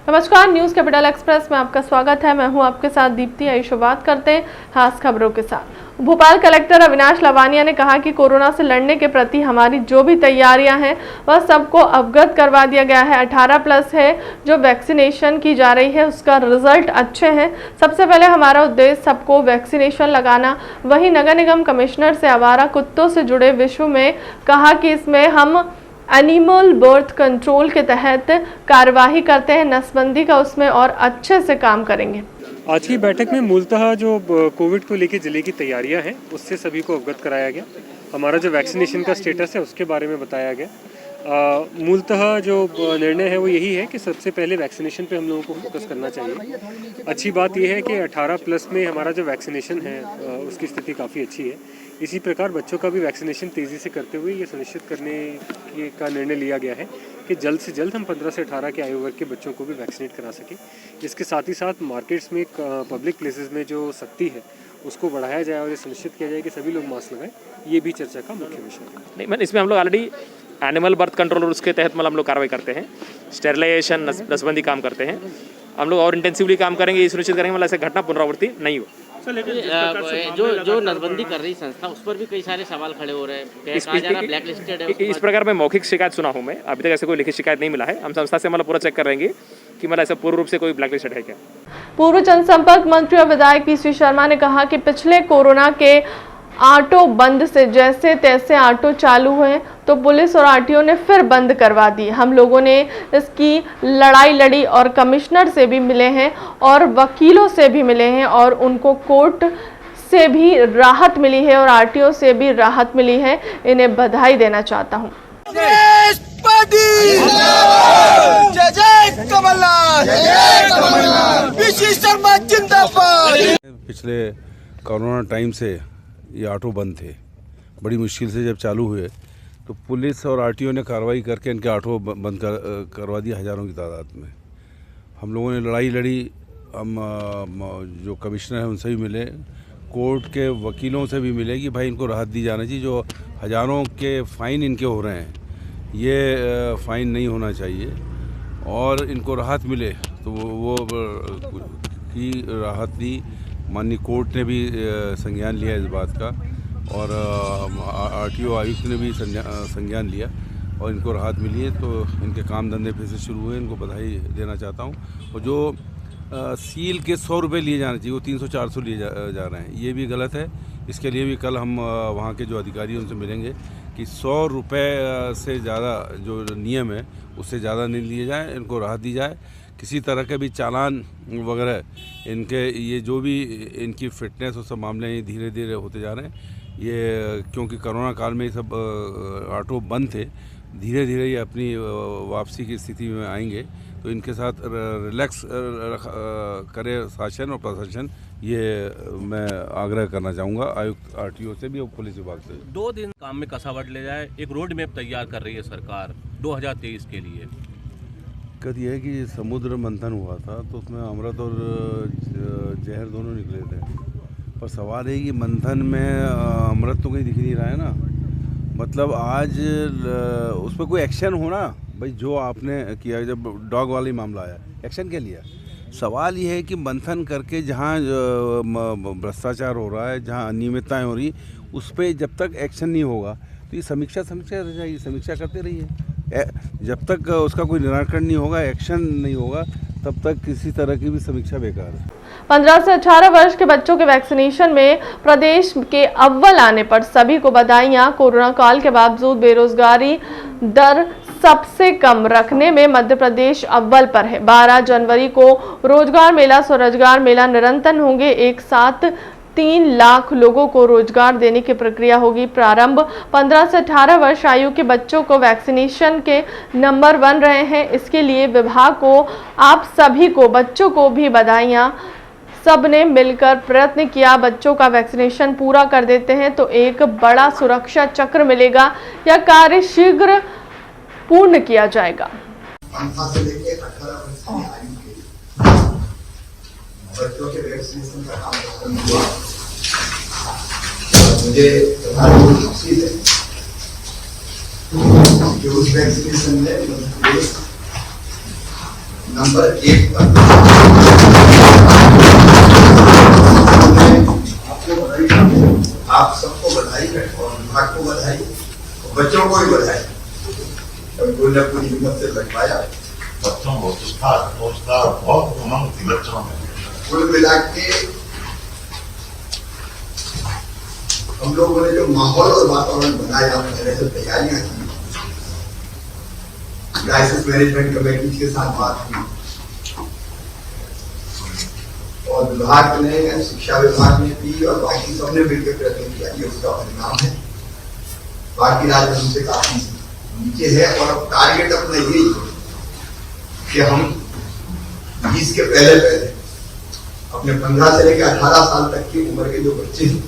नमस्कार, news capital express में आपका स्वागत है। मैं हूं आपके साथ दीप्ति। आई शुरुआत करते हैं खास खबरों के साथ। भोपाल कलेक्टर अविनाश लवानिया ने कहा कि कोरोना से लड़ने के प्रति हमारी जो भी तैयारियां हैं वह सबको अवगत करवा दिया गया है। 18+ है जो वैक्सीनेशन की जा रही है, उसका रिजल्ट अच्छे हैं। सबसे पहले हमारा उद्देश्य सबको वैक्सीनेशन लगाना। वहीं नगर निगम कमिश्नर से आवारा कुत्तों से जुड़े विषय में कहा कि इसमें हम एनिमल बर्थ कंट्रोल के तहत कार्यवाही करते हैं, नसबंदी का उसमें और अच्छे से काम करेंगे। आज की बैठक में मूलतः जो कोविड को लेकर जिले की तैयारियां हैं उससे सभी को अवगत कराया गया। हमारा जो वैक्सीनेशन का स्टेटस है उसके बारे में बताया गया। मूलतः जो निर्णय है वो यही है कि सबसे पहले वैक्सीनेशन पे हम लोगों को फोकस करना चाहिए। अच्छी बात यह है कि 18+ में हमारा जो वैक्सीनेशन है उसकी स्थिति काफ़ी अच्छी है। इसी प्रकार बच्चों का भी वैक्सीनेशन तेज़ी से करते हुए ये सुनिश्चित करने का निर्णय लिया गया है कि जल्द से जल्द हम 15 से 18 के आयु वर्ग के बच्चों को भी वैक्सीनेट करा सकें। इसके साथ ही साथ मार्केट्स में पब्लिक प्लेसेस में जो सख्ती है उसको बढ़ाया जाए और ये सुनिश्चित किया जाए कि सभी लोग मास्क लगाएं। ये भी चर्चा का मुख्य विषय है। नहीं, मैंने इसमें हम लोग ऑलरेडी एनिमल बर्थ कंट्रोल उसके तहत मतलब हम लोग कार्रवाई करते हैं, स्टेरिलाइजेशन नसबंदी काम करते हैं। हम लोग और इंटेंसिवली काम करेंगे, ये सुनिश्चित करेंगे मतलब ऐसे घटना पुनरावृत्ति नहीं हो। जो नसबंदी कर रही संस्था उस पर भी कई सारे सवाल खड़े हो रहे हैं। कहा जा रहा है ब्लैक लिस्टेड है। इस प्रकार में मौखिक शिकायत सुना हूँ मैं, अभी तक ऐसे कोई लिखित शिकायत नहीं मिला है। हम संस्था से मतलब पूरा चेक कर रहेंगे कि मतलब ऐसा पूर्ण रूप से कोई ब्लैक लिस्टेड है क्या। पूर्व जनसंपर्क मंत्री और विधायक पीसी शर्मा ने कहा कि पिछले कोरोना के ऑटो बंद से जैसे तैसे ऑटो चालू हुए तो पुलिस और आरटीओ ने फिर बंद करवा दी। हम लोगों ने इसकी लड़ाई लड़ी और कमिश्नर से भी मिले हैं और वकीलों से भी मिले हैं और उनको कोर्ट से भी राहत मिली है और आरटीओ से भी राहत मिली है। इन्हें बधाई देना चाहता हूँ। पिछले कोरोना टाइम से ये ऑटो बंद थे, बड़ी मुश्किल से जब चालू हुए तो पुलिस और आरटीओ ने कार्रवाई करके इनके ऑटो बंद करवा दिया हज़ारों की तादाद में। हम लोगों ने लड़ाई लड़ी, हम जो कमिश्नर हैं उनसे भी मिले, कोर्ट के वकीलों से भी मिले कि भाई इनको राहत दी जाना चाहिए। जो हज़ारों के फ़ाइन इनके हो रहे हैं ये फ़ाइन नहीं होना चाहिए और इनको राहत मिले तो वो की राहत दी। माननीय कोर्ट ने भी संज्ञान लिया इस बात का और आरटीओ आयुक्त ने भी संज्ञान लिया और इनको राहत मिली है। तो इनके काम धंधे फिर से शुरू हुए, इनको बधाई देना चाहता हूँ। और जो सील के 100 रुपये लिए जाने चाहिए वो 300-400 लिए जा रहे हैं, ये भी गलत है। इसके लिए भी कल हम वहाँ के जो अधिकारी उनसे मिलेंगे कि 100 रुपये से ज़्यादा जो नियम है उससे ज़्यादा नहीं लिए जाए, इनको राहत दी जाए। किसी तरह के भी चालान वगैरह इनके ये जो भी इनकी फ़िटनेस और सब मामले ये धीरे धीरे होते जा रहे हैं। ये क्योंकि कोरोना काल में ये सब ऑटो बंद थे, धीरे धीरे ये अपनी वापसी की स्थिति में आएंगे। तो इनके साथ रिलैक्स करे शासन और प्रशासन, ये मैं आग्रह करना चाहूँगा आयुक्त आरटीओ से भी और पुलिस विभाग से। 2 दिन काम में कसावट ले जाए। एक रोड मैप तैयार कर रही है सरकार 2023 के लिए। दिक्कत यह है कि समुद्र मंथन हुआ था तो उसमें अमृत और जहर दोनों निकले थे, पर सवाल है कि मंथन में अमृत तो कहीं दिख नहीं रहा है ना। मतलब आज उस पर कोई एक्शन होना भाई, जो आपने किया जब डॉग वाली मामला आया एक्शन क्या लिया। सवाल ये है कि मंथन करके जहाँ भ्रष्टाचार हो रहा है, जहाँ अनियमितताएँ हो रही, उस पर जब तक एक्शन नहीं होगा तो ये समीक्षा रह जाएगी। समीक्षा करते रहिए, जब तक उसका कोई निराकरण नहीं होगा, एक्शन नहीं होगा, तब तक किसी तरह की भी समीक्षा बेकार है। 15 से 18 वर्ष के बच्चों के वैक्सीनेशन में प्रदेश के अव्वल आने पर सभी को बधाइयां। कोरोना काल के बावजूद बेरोजगारी दर सबसे कम रखने में मध्य प्रदेश अव्वल पर है। 12 जनवरी को रोजगार मेला स्वरोजगार मेला निरंतर होंगे। एक साथ 3 लाख लोगों को रोजगार देने की प्रक्रिया होगी प्रारंभ। 15 से 18 वर्ष आयु के बच्चों को वैक्सीनेशन के नंबर 1 रहे हैं। इसके लिए विभाग को, आप सभी को, बच्चों को भी बधाइयां। सबने मिलकर प्रयत्न किया, बच्चों का वैक्सीनेशन पूरा कर देते हैं तो एक बड़ा सुरक्षा चक्र मिलेगा। यह कार्य शीघ्र पूर्ण किया जाएगा। बच्चों के वैक्सीनेशन का काम खत्म हुआ। मुझे खुशी है कि उस वैक्सीनेशन में नंबर 1 पर आप सबको बधाई है और विभाग को बधाई और बच्चों को भी बधाई। कोई न कोई हिम्मत से लग पाया। बच्चों को उसका बहुत उमंग थी बच्चों में। कुल मिला के हम लोगों ने जो माहौल और वातावरण बनाया, पहले से तैयारियां की, क्राइसिस मैनेजमेंट कमेटी के साथ बात हुई और विभाग ने, शिक्षा विभाग ने की और बाकी सबने मिलकर प्रयत्न किया। ये उसका परिणाम है। बाकी राज्य हमसे काफी नीचे है और अब टारगेट अपना यही है कि हम 20 के पहले अपने 15 से लेकर 18 साल तक की उम्र के जो बच्चे हैं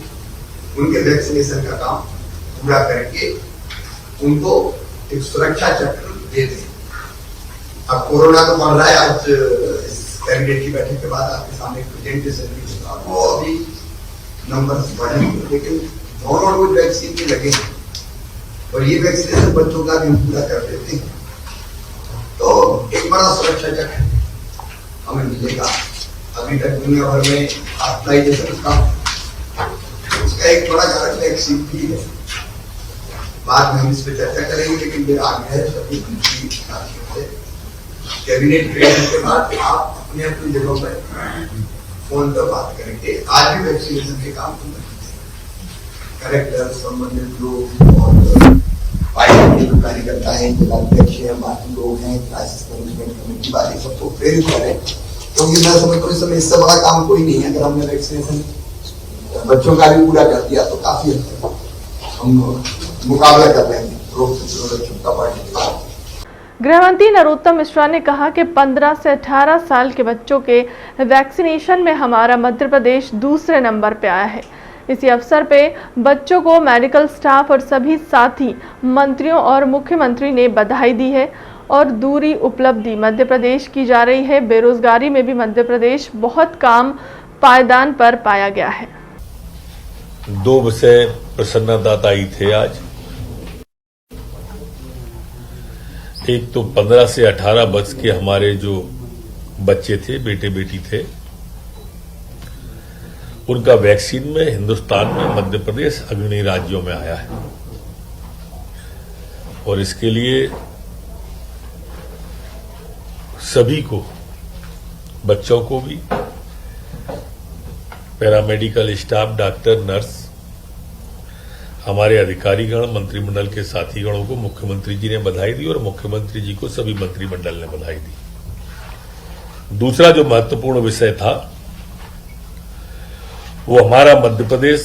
उनके वैक्सीनेशन का काम पूरा करके उनको एक सुरक्षा चक्र दे दें। अब कोरोना तो बढ़ रहा है। आज इस कैबिनेट की बैठक के बाद आपके सामने प्रेजेंटेशन भी होगा, वो अभी नंबर बढ़ेंगे, लेकिन दोनों डोज वैक्सीन के लगे हैं और ये वैक्सीनेशन बच्चों का भी पूरा कर देते हैं तो एक बड़ा सुरक्षा चक्र हमें मिलेगा। अभी तक दुनिया भर में हॉस्पिटलाइजेशन का उसका एक बड़ा कारण वैक्सीन भी है। बाद में हम इस पर चर्चा करेंगे, लेकिन मेरा आग्रह है सभी मंत्री से कैबिनेट बैठक के बाद आप अपने अपनी जगहों पर फोन पर बात करेंगे। आज भी वैक्सीनेशन के काम कलेक्टर, संबंधित लोग और कार्यकर्ता है, जिलाध्यक्ष है, बाकी लोग हैं, क्राइसिस मैनेजमेंट कमेटी वाले सबको प्रेरित करें, क्योंकि मैं समझता हूँ इस समय इससे बड़ा काम कोई नहीं है। अगर हमने वैक्सीनेशन बच्चों का भी पूरा कर दिया तो काफी हद तक हम मुकाबला कर लेंगे रोग प्रतिरोधक क्षमता बढ़ने के बाद। गृहमंत्री नरोत्तम मिश्रा ने कहा कि 15 से 18 साल के बच्चों के वैक्सीनेशन में हमारा मध्य प्रदेश दूसरे नंबर पे आया है। इसी अवसर पे बच्चों को मेडिकल स्टाफ और सभी साथी मंत्रियों और मुख्यमंत्री ने बधाई दी है और दूरी उपलब्धि मध्य प्रदेश की जा रही है। बेरोजगारी में भी मध्य प्रदेश बहुत काम पायदान पर पाया गया है। 2 विषय प्रसन्नतादायी थे आज। एक तो 15 से 18 वर्ष के हमारे जो बच्चे थे, बेटे बेटी थे, उनका वैक्सीन में हिंदुस्तान में मध्य प्रदेश अग्रणी राज्यों में आया है और इसके लिए सभी को, बच्चों को भी, पैरामेडिकल स्टाफ, डॉक्टर, नर्स, हमारे अधिकारीगण, मंत्रिमंडल के साथीगणों को मुख्यमंत्री जी ने बधाई दी और मुख्यमंत्री जी को सभी मंत्रिमंडल ने बधाई दी। दूसरा जो महत्वपूर्ण विषय था वो हमारा मध्य प्रदेश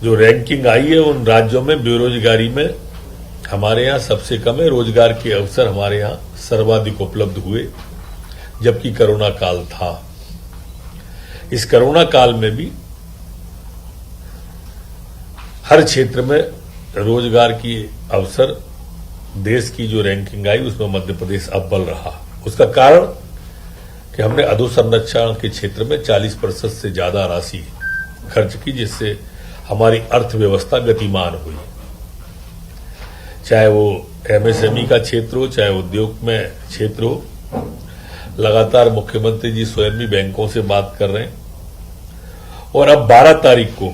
जो रैंकिंग आई है उन राज्यों में बेरोजगारी में हमारे यहां सबसे कम है। रोजगार के अवसर हमारे यहां सर्वाधिक उपलब्ध हुए, जबकि कोरोना काल था। इस कोरोना काल में भी हर क्षेत्र में रोजगार की अवसर, देश की जो रैंकिंग आई उसमें मध्य प्रदेश अव्वल रहा। उसका कारण कि हमने अधोसंरचना के क्षेत्र में 40% से ज्यादा राशि खर्च की, जिससे हमारी अर्थव्यवस्था गतिमान हुई। चाहे वो एमएसएमई का क्षेत्र हो, चाहे उद्योग में क्षेत्र हो, लगातार मुख्यमंत्री जी स्वयं भी बैंकों से बात कर रहे हैं और अब 12 तारीख को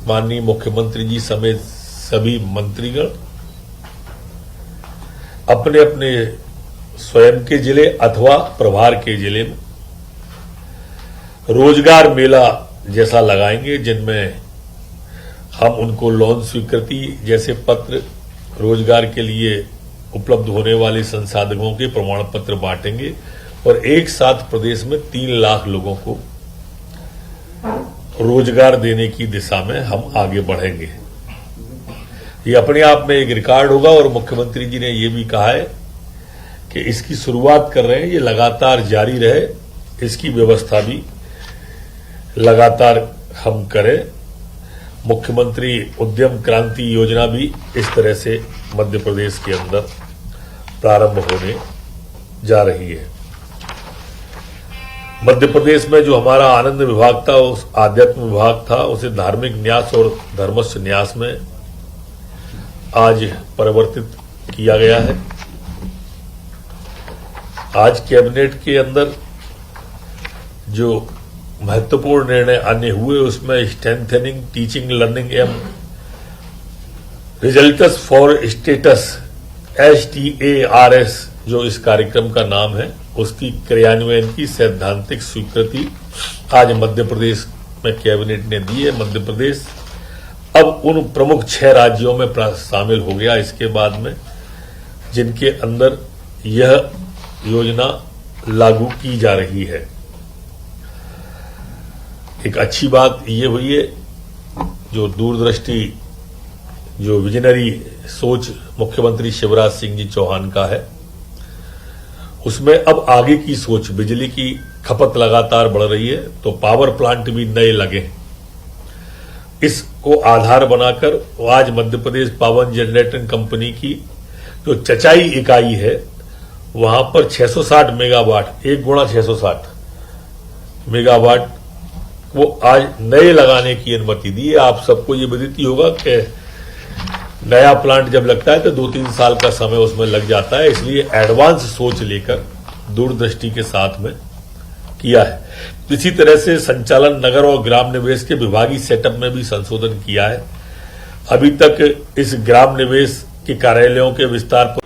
माननीय मुख्यमंत्री जी समेत सभी मंत्रीगण अपने अपने स्वयं के जिले अथवा प्रभार के जिले में रोजगार मेला जैसा लगाएंगे, जिनमें हम उनको लोन स्वीकृति जैसे पत्र, रोजगार के लिए उपलब्ध होने वाले संसाधनों के प्रमाण पत्र बांटेंगे और एक साथ प्रदेश में 3 लाख लोगों को रोजगार देने की दिशा में हम आगे बढ़ेंगे। ये अपने आप में एक रिकॉर्ड होगा और मुख्यमंत्री जी ने ये भी कहा है कि इसकी शुरुआत कर रहे हैं, ये लगातार जारी रहे, इसकी व्यवस्था भी लगातार हम करें। मुख्यमंत्री उद्यम क्रांति योजना भी इस तरह से मध्य प्रदेश के अंदर प्रारंभ होने जा रही है। मध्य प्रदेश में जो हमारा आनंद विभाग था, उस आध्यात्म विभाग था, उसे धार्मिक न्यास और धर्मस्थ न्यास में आज परिवर्तित किया गया है। आज कैबिनेट के अंदर जो महत्वपूर्ण निर्णय आने हुए उसमें स्ट्रेंथनिंग टीचिंग लर्निंग एवं रिजल्ट्स फॉर स्टेटस STARS जो इस कार्यक्रम का नाम है उसकी क्रियान्वयन की सैद्धांतिक स्वीकृति आज मध्य प्रदेश में कैबिनेट ने दी है। मध्य प्रदेश अब उन प्रमुख 6 राज्यों में शामिल हो गया इसके बाद में जिनके अंदर यह योजना लागू की जा रही है। एक अच्छी बात ये हुई है जो दूरदृष्टि जो विजनरी सोच मुख्यमंत्री शिवराज सिंह जी चौहान का है उसमें अब आगे की सोच, बिजली की खपत लगातार बढ़ रही है तो पावर प्लांट भी नए लगे। इसको आधार बनाकर आज Madhya Pradesh power generating company की जो चचाई इकाई है वहां पर 660 मेगावाट 1 गुणा 660 मेगावाट वो आज नए लगाने की अनुमति दी है। आप सबको ये विदित होगा कि नया प्लांट जब लगता है तो 2-3 साल का समय उसमें लग जाता है, इसलिए एडवांस सोच लेकर दूरदृष्टि के साथ में किया है। इसी तरह से संचालन नगर और ग्राम निवेश के विभागीय सेटअप में भी संशोधन किया है। अभी तक इस ग्राम निवेश के कार्यालयों के विस्तार पर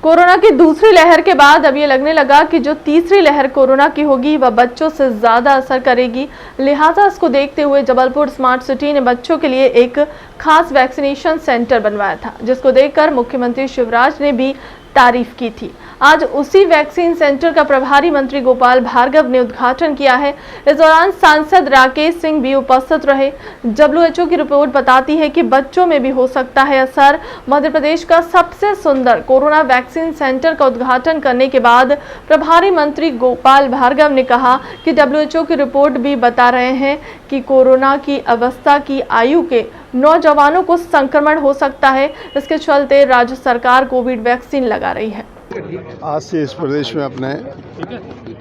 कोरोना की दूसरी लहर के बाद अब ये लगने लगा कि जो तीसरी लहर कोरोना की होगी वह बच्चों से ज्यादा असर करेगी। लिहाजा इसको देखते हुए जबलपुर स्मार्ट सिटी ने बच्चों के लिए एक खास वैक्सीनेशन सेंटर बनवाया था, जिसको देखकर मुख्यमंत्री शिवराज ने भी तारीफ की थी। आज उसी वैक्सीन सेंटर का प्रभारी मंत्री गोपाल भार्गव ने उद्घाटन किया है। इस दौरान सांसद राकेश सिंह भी उपस्थित रहे। WHO की रिपोर्ट बताती है कि बच्चों में भी हो सकता है असर। मध्य प्रदेश का सबसे सुंदर कोरोना वैक्सीन सेंटर का उद्घाटन करने के बाद प्रभारी मंत्री गोपाल भार्गव ने कहा कि WHO की रिपोर्ट भी बता रहे हैं कि कोरोना की अवस्था की आयु के नौजवानों को संक्रमण हो सकता है। इसके चलते राज्य सरकार कोविड वैक्सीन लगा रही है। आज से इस प्रदेश में अपने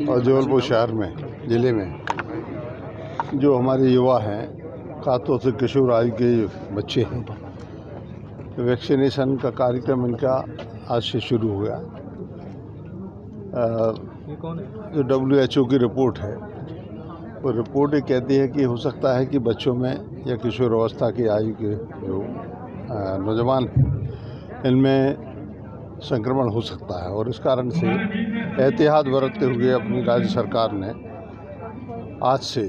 और जबलपुर शहर में जिले में जो हमारे युवा हैं, खासतौर से किशोर आयु के बच्चे हैं, वैक्सीनेशन का कार्यक्रम इनका आज से शुरू हो गया। जो WHO की रिपोर्ट है वो रिपोर्ट ये कहती है कि हो सकता है कि बच्चों में या किशोर अवस्था की आयु के जो नौजवान इनमें संक्रमण हो सकता है और इस कारण से एहतियात बरतते हुए अपनी राज्य सरकार ने आज से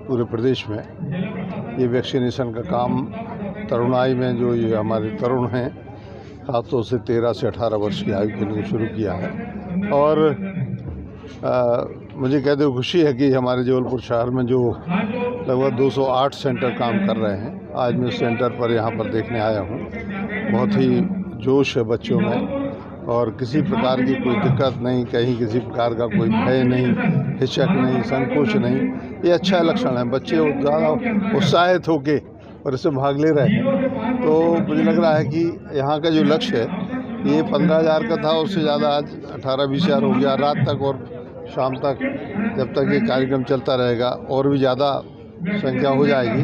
पूरे प्रदेश में ये वैक्सीनेशन का काम तरुणाई में जो ये हमारे तरुण हैं खासतौर से 13 से 18 वर्ष की आयु के लिए शुरू किया है। और मुझे कहते हुए खुशी है कि हमारे जबलपुर शहर में जो लगभग 208 सेंटर काम कर रहे हैं, आज मैं सेंटर पर यहाँ पर देखने आया हूँ। बहुत ही जोश है बच्चों में और किसी प्रकार की कोई दिक्कत नहीं, कहीं किसी प्रकार का कोई भय नहीं, हिचक नहीं, संकोच नहीं। ये अच्छा लक्षण है। बच्चे ज़्यादा उत्साहित होके और इससे भाग ले रहे हैं। तो मुझे लग रहा है कि यहाँ का जो लक्ष्य है ये 15,000 का था, उससे ज़्यादा आज 18-20 हज़ार हो गया। रात तक और शाम तक जब तक ये कार्यक्रम चलता रहेगा और भी ज़्यादा संख्या हो जाएगी।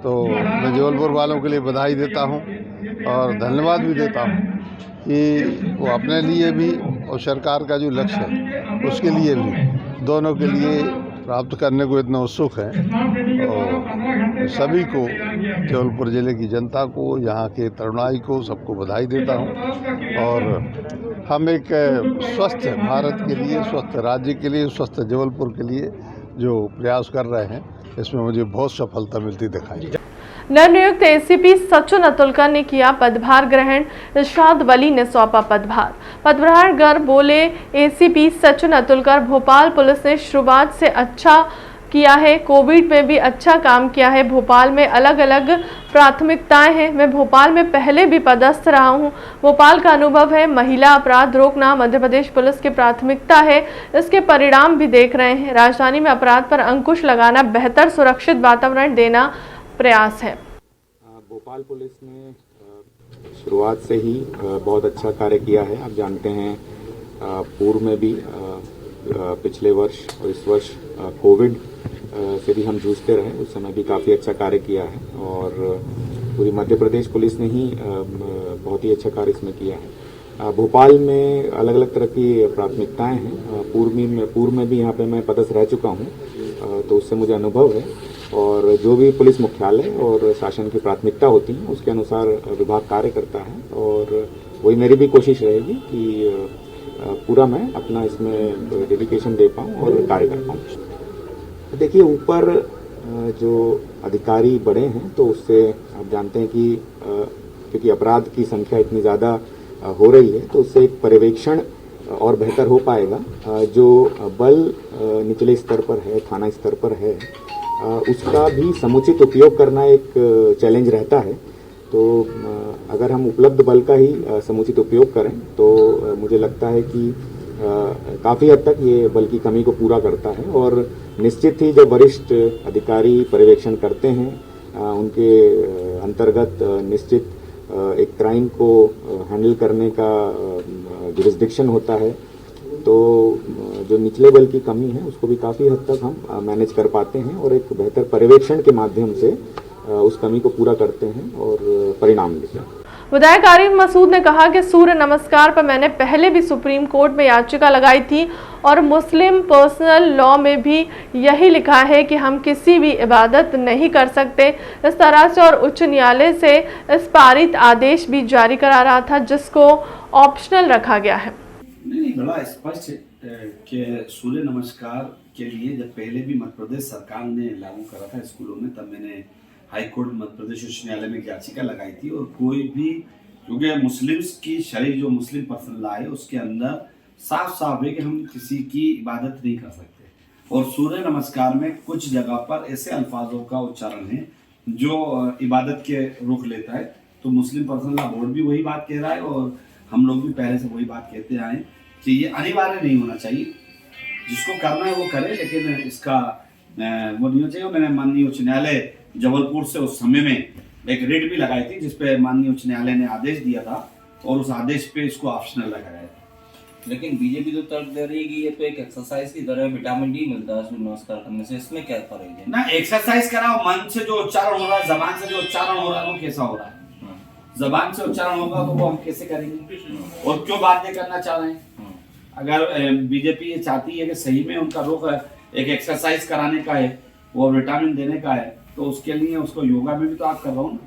तो मैं जबलपुर वालों के लिए बधाई देता हूँ और धन्यवाद भी देता हूँ कि वो अपने लिए भी और सरकार का जो लक्ष्य है उसके लिए भी, दोनों के लिए प्राप्त करने को इतना उत्सुक है। और सभी को, जबलपुर ज़िले की जनता को, यहाँ के तरुणाई को, सबको बधाई देता हूँ। और हम एक स्वस्थ भारत के लिए, स्वस्थ राज्य के लिए, स्वस्थ जबलपुर के लिए जो प्रयास कर रहे हैं इसमें मुझे बहुत सफलता मिलती दिखाई। नवनियुक्त एसीपी सचिन अतुलकर ने किया पदभार ग्रहण। इरशाद वली ने सौंपा पदभार। पदभार कर बोले एसीपी सचिन अतुलकर, भोपाल पुलिस ने शुरुआत से अच्छा किया है, कोविड में भी अच्छा काम किया है। भोपाल में अलग अलग प्राथमिकताएं हैं। मैं भोपाल में पहले भी पदस्थ रहा हूं। भोपाल का अनुभव है। महिला अपराध रोकना मध्य प्रदेश पुलिस की प्राथमिकता है। इसके परिणाम भी देख रहे हैं। राजधानी में अपराध पर अंकुश लगाना, बेहतर सुरक्षित वातावरण देना प्रयास है। भोपाल पुलिस ने शुरुआत से ही बहुत अच्छा कार्य किया है। आप जानते हैं पूर्व में भी पिछले वर्ष और इस वर्ष कोविड से भी हम जूझते रहे, उस समय भी काफ़ी अच्छा कार्य किया है और पूरी मध्य प्रदेश पुलिस ने ही बहुत ही अच्छा कार्य इसमें किया है। भोपाल में अलग अलग तरह की प्राथमिकताएं हैं। पूर्व में भी यहाँ पे मैं पदस्थ रह चुका हूँ, तो उससे मुझे अनुभव है। और जो भी पुलिस मुख्यालय और शासन की प्राथमिकता होती है उसके अनुसार विभाग कार्य करता है, और वही मेरी भी कोशिश रहेगी कि पूरा मैं अपना इसमें डेडिकेशन दे पाऊँ और कार्य कर पाऊँ। देखिए, ऊपर जो अधिकारी बड़े हैं तो उससे आप जानते हैं कि क्योंकि अपराध की संख्या इतनी ज़्यादा हो रही है, तो उससे एक पर्यवेक्षण और बेहतर हो पाएगा। जो बल निचले स्तर पर है, थाना स्तर पर है, उसका भी समुचित उपयोग करना एक चैलेंज रहता है। तो अगर हम उपलब्ध बल का ही समुचित उपयोग करें तो मुझे लगता है कि काफ़ी हद तक ये बल की कमी को पूरा करता है। और निश्चित ही जब वरिष्ठ अधिकारी पर्यवेक्षण करते हैं, उनके अंतर्गत निश्चित एक क्राइम को हैंडल करने का जुरिस्डिक्शन होता है, तो जो निचले बल की कमी है उसको भी काफ़ी हद तक हम मैनेज कर पाते हैं और एक बेहतर पर्यवेक्षण के माध्यम से उस कमी को पूरा करते हैं और परिणाम लेते हैं। विधायक आरिफ मसूद ने कहा कि सूर्य नमस्कार पर मैंने पहले भी सुप्रीम कोर्ट में याचिका लगाई थी और मुस्लिम पर्सनल लॉ में भी यही लिखा है कि हम किसी भी इबादत नहीं कर सकते इस तरह से, और उच्च न्यायालय से इस पारित आदेश भी जारी करा रहा था जिसको ऑप्शनल रखा गया है। नहीं, बड़ा स्पष्ट कि सूर्य नमस्कार के लिए जब पहले भी मध्य प्रदेश सरकार ने लागू करा था स्कूलों में, तब मैंने हाई कोर्ट मध्य प्रदेश उच्च न्यायालय में याचिका लगाई थी। और कोई भी, क्योंकि मुस्लिम्स की शरीय जो मुस्लिम पर्सनल लॉ है उसके अंदर साफ साफ है कि हम किसी की इबादत नहीं कर सकते। और सूर्य नमस्कार में कुछ जगह पर ऐसे अल्फाजों का उच्चारण है जो इबादत के रुख लेता है। तो मुस्लिम पर्सनल लॉ बोर्ड भी वही बात कह रहा है और हम लोग भी पहले से वही बात कहते आए कि ये अनिवार्य नहीं होना चाहिए, जिसको करना है वो करे, लेकिन इसका वो नहीं होना चाहिए। मैंने माननीय उच्च न्यायालय जबलपुर से उस समय में एक रेट भी लगाई थी जिसपे माननीय उच्च न्यायालय ने आदेश दिया था और उस आदेश पे इसको ऑप्शनल लगाया था। लेकिन बीजेपी तो तर्क दे रही है कि ये तो एक एक्सरसाइज की तरह विटामिन डी मिलता है सूर्य नमस्कार करने से, इसमें क्या फर्क है? ना, एक्सरसाइज कराओ, मन से जो उच्चारण हो रहा है, जबान से जो उच्चारण हो रहा है वो कैसा हो रहा है? जबान से उच्चारण होगा तो वो हम कैसे करेंगे और क्यों बाध्य करना चाह रहे हैं? अगर बीजेपी ये चाहती है कि सही में उनका रुख एक एक्सरसाइज कराने का है, वो विटामिन देने का है, तो उसके लिए उसको योगा में भी तो आप कर रहा हूँ ना,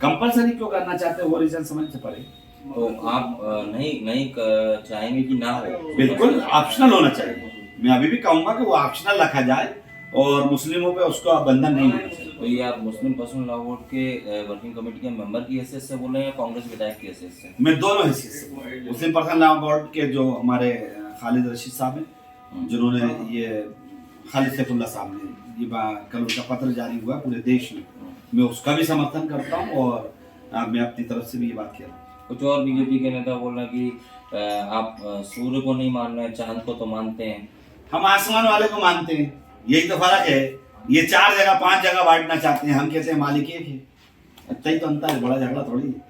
कंपलसरी क्यों करना चाहते हो? वो रीजन समझ से पड़े। तो आप नहीं चाहेंगे कि ना हो? बिल्कुल ऑप्शनल होना चाहिए। मैं अभी भी कहूंगा कि वो ऑप्शनल रखा जाए और मुस्लिमों पे उसका बंधन नहीं होना चाहिए। तो ये आप मुस्लिम पर्सनल लॉ बोर्ड के वर्किंग कमेटी के मेंबर की हैसियत से बोल रहे हैं या कांग्रेस विधायक की हैसियत से? मैं दोनों हैसियत से। मुस्लिम पर्सनल लॉ बोर्ड के जो हमारे खालिद रशीद साहब हैं, जिन्होंने ये खालिद सैफुल्लाह साहब ने ये कल उनका पत्र जारी हुआ पूरे देश में, मैं उसका भी समर्थन करता हूँ और मैं अपनी तरफ से भी ये बात कह रहा हूँ। कुछ और बीजेपी के नेता बोल रहे हैं कि आप सूर्य को नहीं मान रहे, चांद को तो मानते हैं। हम आसमान वाले को मानते हैं, यही तो फर्क है। ये 4 जगह 5 जगह बांटना चाहते हैं, हम कहते हैं मालिक एक है। अच्छा ही तो अंतर है, बड़ा झगड़ा थोड़ी है।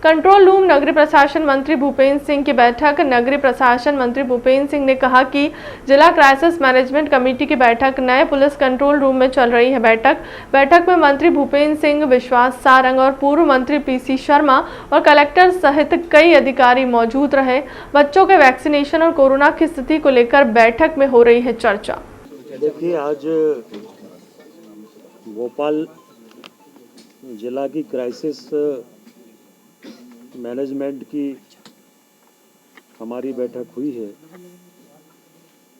कंट्रोल रूम नगरीय प्रशासन मंत्री भूपेंद्र सिंह की बैठक। नगरीय प्रशासन मंत्री भूपेंद्र सिंह ने कहा कि जिला क्राइसिस मैनेजमेंट कमेटी की बैठक नए पुलिस कंट्रोल रूम में चल रही है। बैठक में मंत्री भूपेंद्र सिंह, विश्वास सारंग और पूर्व मंत्री पीसी शर्मा और कलेक्टर सहित कई अधिकारी मौजूद रहे। बच्चों के वैक्सीनेशन और कोरोना की स्थिति को लेकर बैठक में हो रही है चर्चा। देखिए, आज भोपाल जिला की क्राइसिस मैनेजमेंट की हमारी बैठक हुई है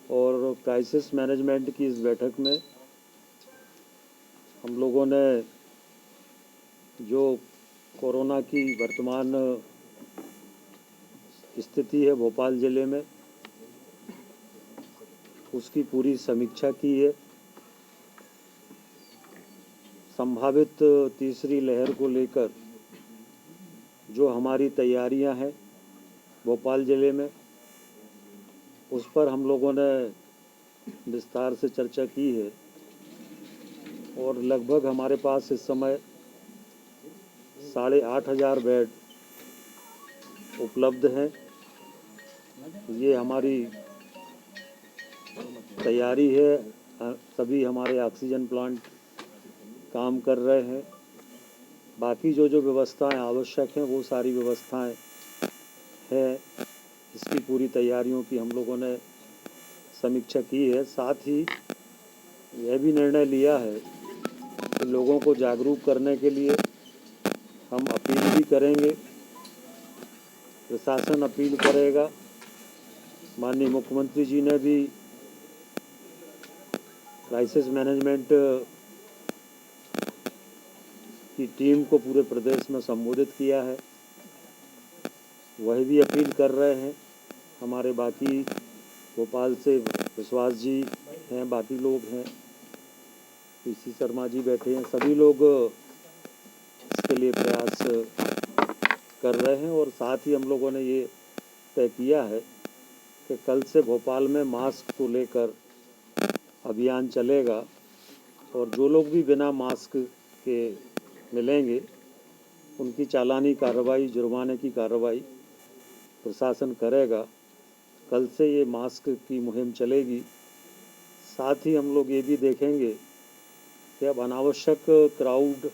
और क्राइसिस मैनेजमेंट की इस बैठक में हम लोगों ने जो कोरोना की वर्तमान स्थिति है भोपाल ज़िले में, उसकी पूरी समीक्षा की है। संभावित तीसरी लहर को लेकर जो हमारी तैयारियां हैं भोपाल ज़िले में, उस पर हम लोगों ने विस्तार से चर्चा की है और लगभग हमारे पास इस समय 8,500 बेड उपलब्ध हैं। ये हमारी तैयारी है। सभी हमारे ऑक्सीजन प्लांट काम कर रहे हैं। बाकी जो व्यवस्थाएं आवश्यक हैं वो सारी व्यवस्थाएं है, इसकी पूरी तैयारियों की हम लोगों ने समीक्षा की है। साथ ही यह भी निर्णय लिया है कि लोगों को जागरूक करने के लिए हम अपील भी करेंगे, प्रशासन अपील करेगा। माननीय मुख्यमंत्री जी ने भी क्राइसिस मैनेजमेंट की टीम को पूरे प्रदेश में संबोधित किया है, वही भी अपील कर रहे हैं। हमारे बाकी भोपाल से विश्वास जी हैं, बाकी लोग हैं, पीसी शर्मा जी बैठे हैं, सभी लोग इसके लिए प्रयास कर रहे हैं। और साथ ही हम लोगों ने ये तय किया है कि कल से भोपाल में मास्क को लेकर अभियान चलेगा और जो लोग भी बिना मास्क के मिलेंगे उनकी चालानी कार्रवाई, जुर्माने की कार्रवाई प्रशासन करेगा। कल से ये मास्क की मुहिम चलेगी। साथ ही हम लोग ये भी देखेंगे कि अब अनावश्यक क्राउड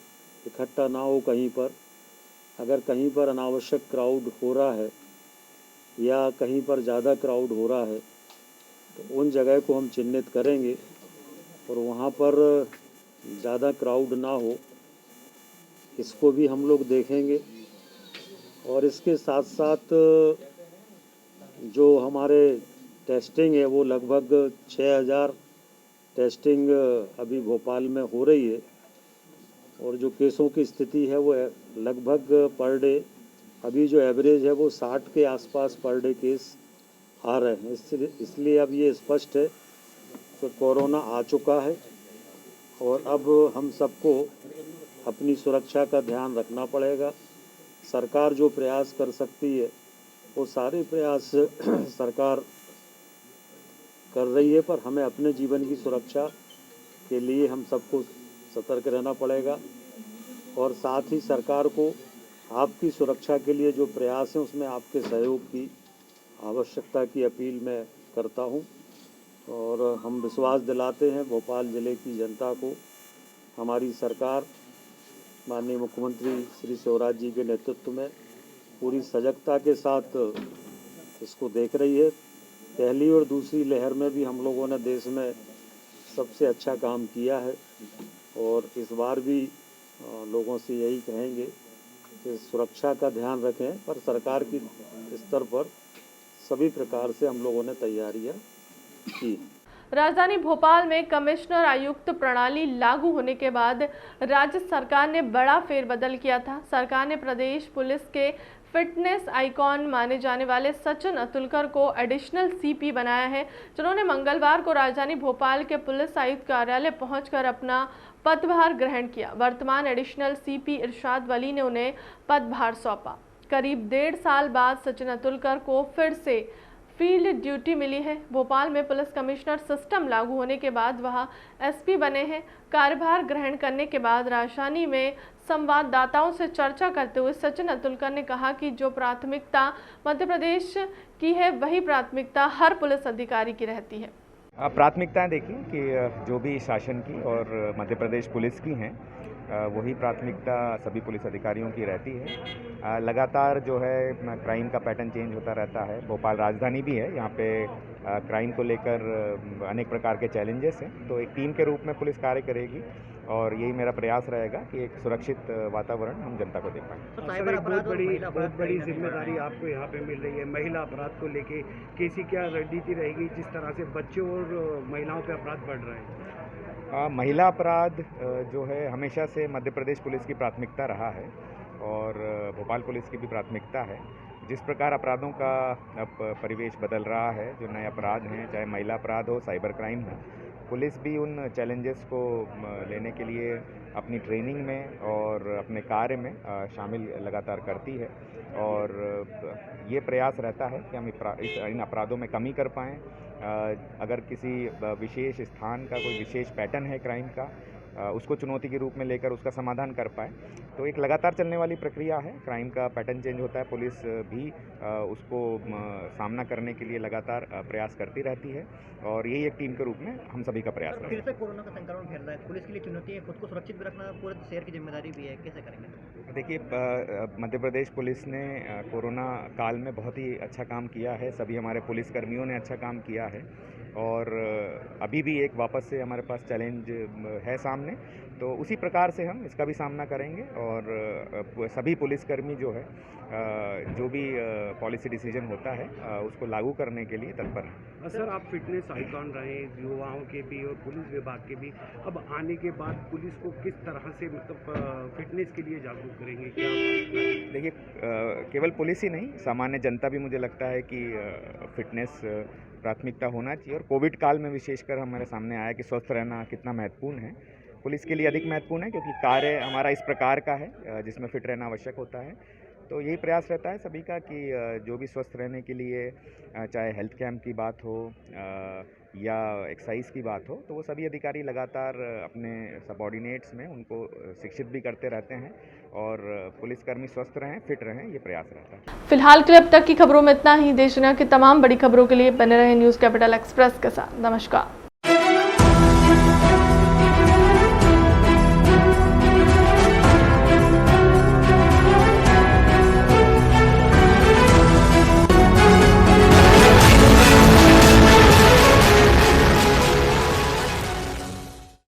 इकट्ठा ना हो कहीं पर। अगर कहीं पर अनावश्यक क्राउड हो रहा है या कहीं पर ज़्यादा क्राउड हो रहा है तो उन जगह को हम चिन्हित करेंगे और वहाँ पर ज़्यादा क्राउड ना हो, इसको भी हम लोग देखेंगे। और इसके साथ साथ जो हमारे टेस्टिंग है वो लगभग 6000 टेस्टिंग अभी भोपाल में हो रही है और जो केसों की स्थिति है वो लगभग पर डे अभी जो एवरेज है वो 60 के आसपास पर डे केस आ रहे हैं। इसलिए अब ये स्पष्ट है कि कोरोना आ चुका है और अब हम सबको अपनी सुरक्षा का ध्यान रखना पड़ेगा। सरकार जो प्रयास कर सकती है वो सारे प्रयास सरकार कर रही है, पर हमें अपने जीवन की सुरक्षा के लिए हम सबको सतर्क रहना पड़ेगा। और साथ ही सरकार को आपकी सुरक्षा के लिए जो प्रयास हैं उसमें आपके सहयोग की आवश्यकता की अपील मैं करता हूं। और हम विश्वास दिलाते हैं भोपाल ज़िले की जनता को, हमारी सरकार माननीय मुख्यमंत्री श्री शिवराज जी के नेतृत्व में पूरी सजगता के साथ इसको देख रही है। पहली और दूसरी लहर में भी हम लोगों ने देश में सबसे अच्छा काम किया है और इस बार भी लोगों से यही कहेंगे कि सुरक्षा का ध्यान रखें, पर सरकार की स्तर पर सभी प्रकार से हम लोगों ने तैयारियां की। राजधानी भोपाल में कमिश्नर आयुक्त प्रणाली लागू होने के बाद राज्य सरकार ने बड़ा फेरबदल किया था। सरकार ने प्रदेश पुलिस के फिटनेस आइकॉन माने जाने वाले सचिन अतुलकर को एडिशनल सीपी बनाया है, जिन्होंने मंगलवार को राजधानी भोपाल के पुलिस आयुक्त कार्यालय पहुंचकर अपना पदभार ग्रहण किया। वर्तमान एडिशनल सीपी इरशाद वली ने उन्हें पदभार सौंपा। करीब 1.5 साल बाद सचिन अतुलकर को फिर से फील्ड ड्यूटी मिली है। भोपाल में पुलिस कमिश्नर सिस्टम लागू होने के बाद वह एसपी बने हैं। कार्यभार ग्रहण करने के बाद राजधानी में संवाददाताओं से चर्चा करते हुए सचिन अतुलकर ने कहा कि जो प्राथमिकता मध्य प्रदेश की है वही प्राथमिकता हर पुलिस अधिकारी की रहती है। प्राथमिकताएं देखिए कि जो भी शासन की और मध्य प्रदेश पुलिस की हैं वही प्राथमिकता सभी पुलिस अधिकारियों की रहती है। लगातार जो है क्राइम का पैटर्न चेंज होता रहता है। भोपाल राजधानी भी है, यहाँ पे क्राइम को लेकर अनेक प्रकार के चैलेंजेस हैं, तो एक टीम के रूप में पुलिस कार्य करेगी और यही मेरा प्रयास रहेगा कि एक सुरक्षित वातावरण हम जनता को दे पाएँ। बहुत बड़ी जिम्मेदारी आपको यहाँ पे मिल रही है महिला अपराध को लेके, कैसी क्या रणनीति रहेगी जिस तरह से बच्चों और महिलाओं पे अपराध बढ़ रहे हैं? महिला अपराध जो है हमेशा से मध्य प्रदेश पुलिस की प्राथमिकता रहा है और भोपाल पुलिस की भी प्राथमिकता है। जिस प्रकार अपराधों का अब परिवेश बदल रहा है, जो नए अपराध हैं, चाहे महिला अपराध हो, साइबर क्राइम हो, पुलिस भी उन चैलेंजेस को लेने के लिए अपनी ट्रेनिंग में और अपने कार्य में शामिल लगातार करती है और ये प्रयास रहता है कि हम इन अपराधों में कमी कर पाएँ। अगर किसी विशेष स्थान का कोई विशेष पैटर्न है क्राइम का उसको चुनौती के रूप में लेकर उसका समाधान कर पाए। तो एक लगातार चलने वाली प्रक्रिया है, क्राइम का पैटर्न चेंज होता है, पुलिस भी उसको सामना करने के लिए लगातार प्रयास करती रहती है और यही एक टीम के रूप में हम सभी का प्रयास है। फिर से कोरोना का संक्रमण फैल रहा है, पुलिस के लिए चुनौती है, खुद को सुरक्षित भी रखना पूरे शहर की जिम्मेदारी भी है, कैसे करेंगे? देखिए, मध्य प्रदेश पुलिस ने कोरोना काल में बहुत ही अच्छा काम किया है, सभी हमारे पुलिस कर्मियों ने अच्छा काम किया है और अभी भी एक वापस से हमारे पास चैलेंज है सामने, तो उसी प्रकार से हम इसका भी सामना करेंगे और सभी पुलिसकर्मी जो है जो भी पॉलिसी डिसीजन होता है उसको लागू करने के लिए तत्पर हैं। सर, आप फिटनेस आइकॉन रहे युवाओं के भी और पुलिस विभाग के भी, अब आने के बाद पुलिस को किस तरह से मतलब फिटनेस के लिए जागरूक करेंगे? क्या देखिए, केवल पुलिस ही नहीं, सामान्य जनता भी मुझे लगता है कि फिटनेस प्राथमिकता होना चाहिए और कोविड काल में विशेषकर हमारे सामने आया कि स्वस्थ रहना कितना महत्वपूर्ण है। पुलिस के लिए अधिक महत्वपूर्ण है क्योंकि कार्य हमारा इस प्रकार का है जिसमें फिट रहना आवश्यक होता है। तो यही प्रयास रहता है सभी का कि जो भी स्वस्थ रहने के लिए चाहे हेल्थ कैंप की बात हो या एक्सरसाइज की बात हो, तो वो सभी अधिकारी लगातार अपने सबऑर्डिनेट्स में उनको शिक्षित भी करते रहते हैं और पुलिसकर्मी स्वस्थ रहें, फिट रहें, ये प्रयास रहता है। फिलहाल के लिए अब तक की खबरों में इतना ही। देश दुनिया की तमाम बड़ी खबरों के लिए बने रहें न्यूज़ कैपिटल एक्सप्रेस के साथ। नमस्कार।